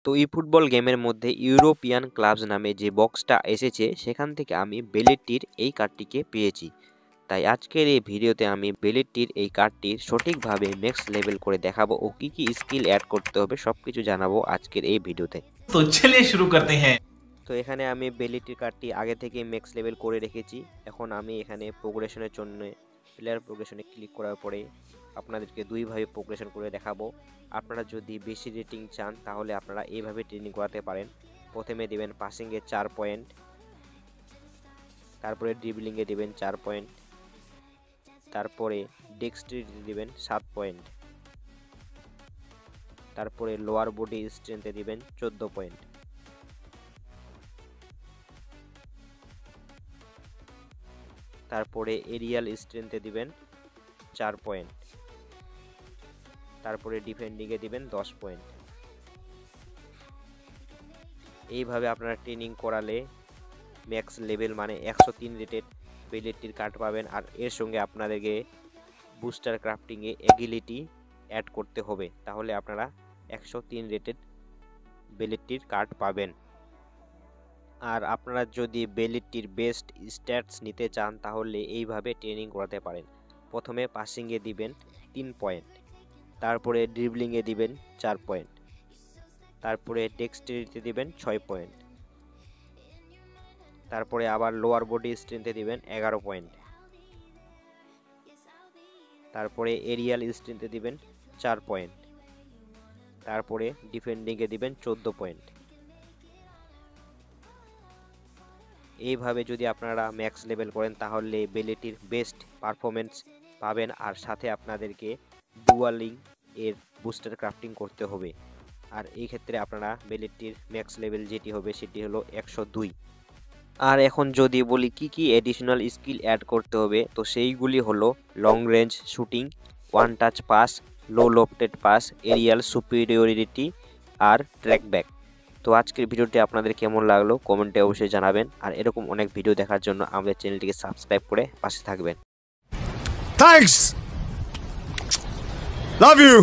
তো এই ফুটবল গেমের মধ্যে ইউরোপিয়ান ক্লাবস নামে যে বক্সটা এসেছে সেখান থেকে আমি বেলেটটির এই কার্ডটিকে পেয়েছি। তাই আজকের এই ভিডিওতে আমি বেলেটটির এই কার্ডটির সঠিকভাবে নেক্সট লেভেল করে দেখাবো ও কি কি স্কিল অ্যাড করতে হবে সবকিছু জানাবো আজকের এই ভিডিওতে। তো চলিए শুরু করতে হ্যাঁ। তো এখানে আমি বেলেটটির কার্ডটি আগে থেকে ম্যাক্স লেভেল করে রেখেছি। এখন আমি এখানে প্রোগ্রেশনের জন্য প্লেয়ার প্রোগ্রেশনে ক্লিক করার পরে আপনাদেরকে দুইভাবে প্রোগ্রেশন করে দেখাবো। আপনারা যদি বেশি রেটিং চান তাহলে আপনারা এইভাবে ট্রেনিং করাতে পারেন। প্রথমে দেবেন পাসিংয়ে 4 পয়েন্ট, তারপরে ড্রিবলিংয়ে দেবেন 4 পয়েন্ট, তারপরে ডেক্সট্রিটি দেবেন 7 পয়েন্ট, তারপরে লোয়ার বডি স্ট্রেংথে দিবেন 14 পয়েন্ট, তারপরে এরিয়াল স্ট্রেংথে দিবেন 4 পয়েন্ট, তারপরে ডিফেন্ডিংয়ে দিবেন 10 পয়েন্ট। এইভাবে আপনারা ট্রেনিং করালে ম্যাক্স লেভেল মানে 103 রেটেড বেলেটটির কার্ড পাবেন। আর এর সঙ্গে আপনাদেরকে বুস্টার ক্রাফটিংয়ে এগিলিটি অ্যাড করতে হবে, তাহলে আপনারা 103 রেটেড বেলেটটির কার্ড পাবেন। আর আপনারা যদি বেলেটটির বেস্ট স্ট্যাটস নিতে চান তাহলে এইভাবে ট্রেনিং করাতে পারেন। প্রথমে পাসিংয়ে দিবেন 3 পয়েন্ট, তারপরে ড্রিবলিংয়ে দিবেন 4 পয়েন্ট, তারপরে ডেক্সট্রিটিতে দিবেন 6 পয়েন্ট, তারপরে আবার লোয়ার বডি স্ট্রেংথে দিবেন 11 পয়েন্ট, তারপরে এরিয়াল স্ট্রেংথে দিবেন 4 পয়েন্ট, তারপরে ডিফেন্ডিংয়ে দিবেন 14 পয়েন্ট। এইভাবে যদি আপনারা ম্যাক্স লেভেল করেন তাহলে বেলেটির বেস্ট পারফরমেন্স পাবেন। আর সাথে আপনাদেরকে ডুয়ালিং এর বুস্টার ক্রাফটিং করতে হবে। আর এই ক্ষেত্রে আপনারা বেলেটির ম্যাক্স লেভেল যেটি হবে সেটি হলো 102। আর এখন যদি বলি কি কি এডিশনাল স্কিল অ্যাড করতে হবে, তো সেইগুলি হলো long range shooting, one touch pass, low lofted pass, aerial superiority আর ট্র্যাক ব্যাক। তো আজকের ভিডিওটি আপনাদের কেমন লাগলো কমেন্টে অবশ্যই জানাবেন। আর এরকম অনেক ভিডিও দেখার জন্য আমাদের চ্যানেলটিকে সাবস্ক্রাইব করে পাশে থাকবেন। Thanks. Love you.